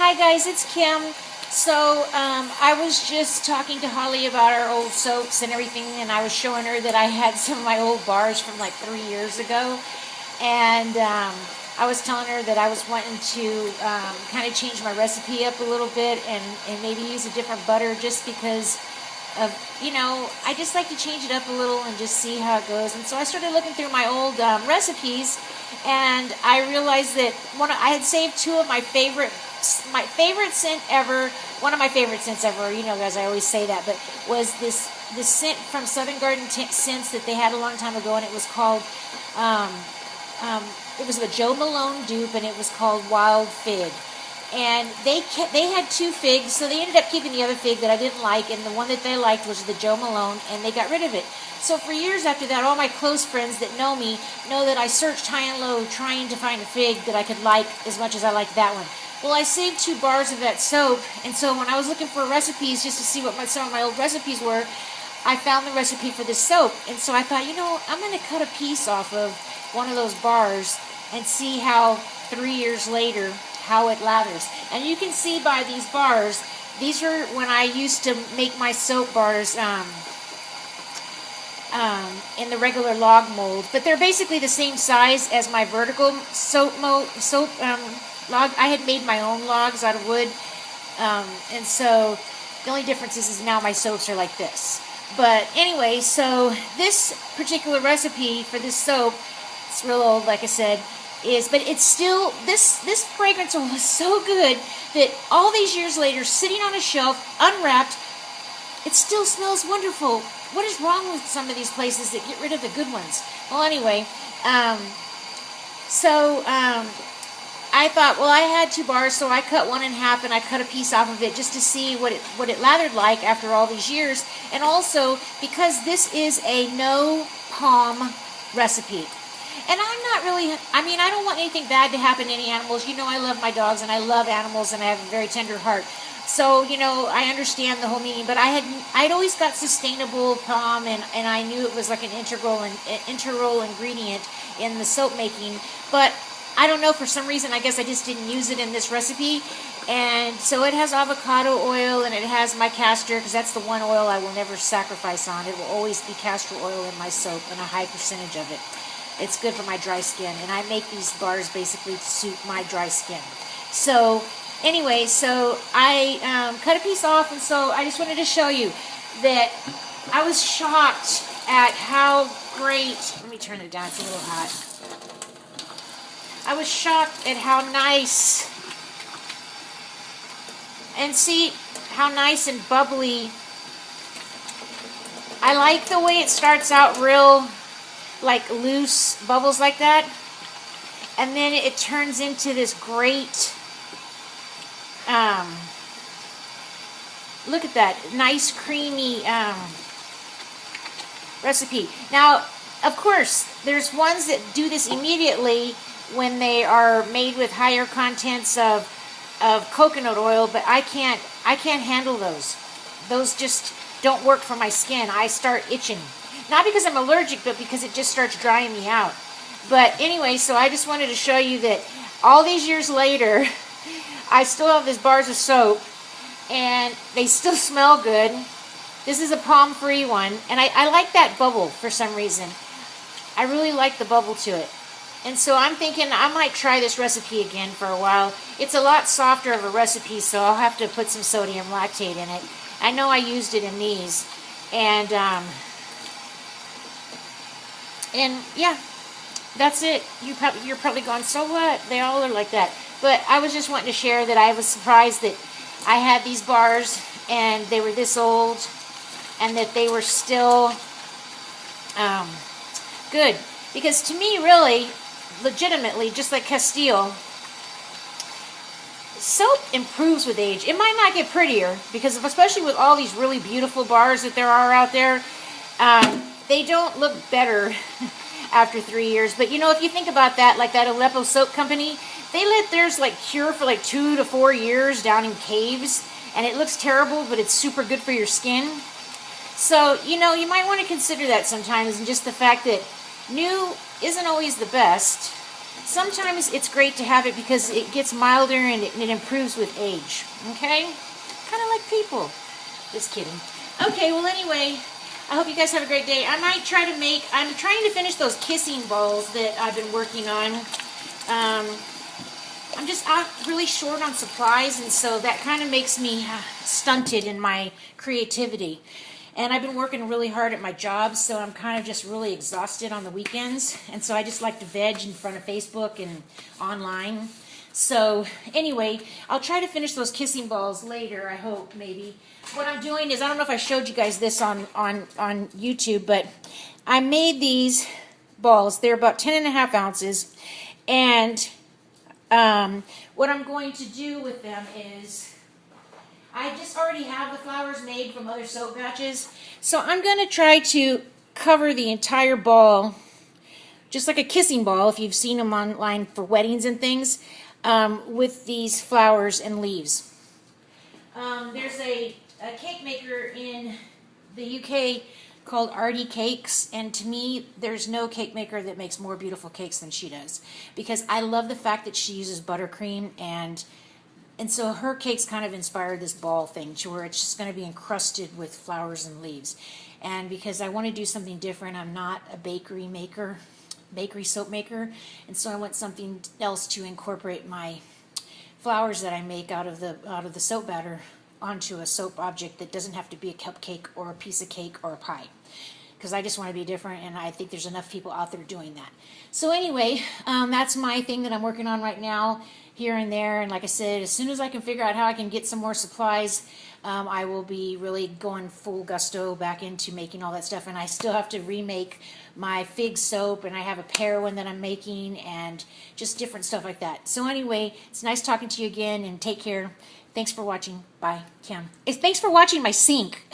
Hi guys, it's Kim. So I was just talking to Holly about our old soaps and everything, and I was showing her that I had some of my old bars from like 3 years ago, and I was telling her that I was wanting to kind of change my recipe up a little bit and maybe use a different butter just because of, I just like to change it up a little and just see how it goes. And so I started looking through my old recipes, and I realized that I had saved two of my favorite scent ever. One of my favorite scents ever, guys, I always say that, but was this scent from Southern Garden Scents that they had a long time ago, and it was called, it was a Joe Malone dupe, and it was called Wild Fig. And they had two figs, so they ended up keeping the other fig that I didn't like, and the one that they liked was the Joe Malone, and they got rid of it. So for years after that, all my close friends that know me know that I searched high and low trying to find a fig that I could like as much as I liked that one. Well, I saved 2 bars of that soap, and so when I was looking for recipes just to see what some of my old recipes were, I found the recipe for this soap. And so I thought, I'm going to cut a piece off of one of those bars and see how 3 years later how it lathers. And you can see by these bars, these are when I used to make my soap bars in the regular log mold, but they're basically the same size as my vertical soap log. I had made my own logs out of wood, and so the only difference is now my soaps are like this. But anyway, so this particular recipe for this soap, it's real old, like I said, but it's still, this fragrance oil is so good that all these years later, sitting on a shelf, unwrapped, it still smells wonderful. What is wrong with some of these places that get rid of the good ones? Well, anyway, I thought, well, I had 2 bars, so I cut one in half, and I cut a piece off of it just to see what it lathered like after all these years. And also, because this is a no palm recipe. And I'm not really, I don't want anything bad to happen to any animals. I love my dogs, and I love animals, and I have a very tender heart. So, I understand the whole meaning, but I'd always got sustainable palm, and I knew it was like an integral ingredient in the soap making. But I don't know, for some reason, I guess I just didn't use it in this recipe. And so it has avocado oil, and it has my castor, because that's the one oil I will never sacrifice on. It will always be castor oil in my soap, and a high percentage of it. It's good for my dry skin, and I make these bars basically to suit my dry skin. So anyway, so I cut a piece off, and so I just wanted to show you that I was shocked at how great, let me turn it down, it's a little hot. I was shocked at how nice, and see how nice and bubbly. I like the way it starts out real, like loose bubbles like that, and then it turns into this great, look at that, nice creamy recipe. Now, of course, there's ones that do this immediately when they are made with higher contents of coconut oil, but I can't handle those. Those just don't work for my skin. I start itching. Not because I'm allergic, but because it just starts drying me out. But anyway, so I just wanted to show you that all these years later, I still have these bars of soap, and they still smell good. This is a palm-free one, and I like that bubble for some reason. I really like the bubble to it. And so I'm thinking I might try this recipe again for a while. It's a lot softer of a recipe, so I'll have to put some sodium lactate in it. I know I used it in these. And yeah, that's it. You're probably going, so what? They all are like that. But I was just wanting to share that I was surprised that I had these bars, and they were this old, and that they were still good. Because to me, really, legitimately, just like Castile, soap improves with age. It might not get prettier, because especially with all these really beautiful bars that there are out there, they don't look better after 3 years. But if you think about that, like that Aleppo soap company, they let theirs like cure for like 2 to 4 years down in caves, and it looks terrible, but it's super good for your skin. So, you might want to consider that sometimes, and just the fact that new isn't always the best. sometimes it's great to have it because it gets milder and it improves with age. Okay? Kind of like people. Just kidding. Okay, well anyway, I hope you guys have a great day. I might try to make, I'm trying to finish those kissing balls that I've been working on. I'm just really short on supplies, and so that kind of makes me stunted in my creativity. And I've been working really hard at my job, so I'm kind of just really exhausted on the weekends. And so I just like to veg in front of Facebook and online. So anyway, I'll try to finish those kissing balls later, I hope, maybe. What I'm doing is, I don't know if I showed you guys this on YouTube, but I made these balls. They're about 10.5 ounces. And what I'm going to do with them is, I just already have the flowers made from other soap batches. So I'm going to try to cover the entire ball, just like a kissing ball, if you've seen them online for weddings and things, with these flowers and leaves. There's a cake maker in the UK called Artie Cakes, and to me, there's no cake maker that makes more beautiful cakes than she does, because I love the fact that she uses buttercream, and so her cakes kind of inspired this ball thing to where it's just going to be encrusted with flowers and leaves. And because I want to do something different, I'm not a bakery soap maker, and so I want something else to incorporate my flowers that I make out of the soap batter onto a soap object that doesn't have to be a cupcake or a piece of cake or a pie, because I just want to be different, and I think there's enough people out there doing that. So anyway, that's my thing that I'm working on right now, here and there. And like I said, as soon as I can figure out how I can get some more supplies, I will be really going full gusto back into making all that stuff. And I still have to remake my fig soap, and I have a pear one that I'm making, and just different stuff like that. So anyway, it's nice talking to you again, and take care. Thanks for watching. Bye, Kim. Thanks for watching my sink.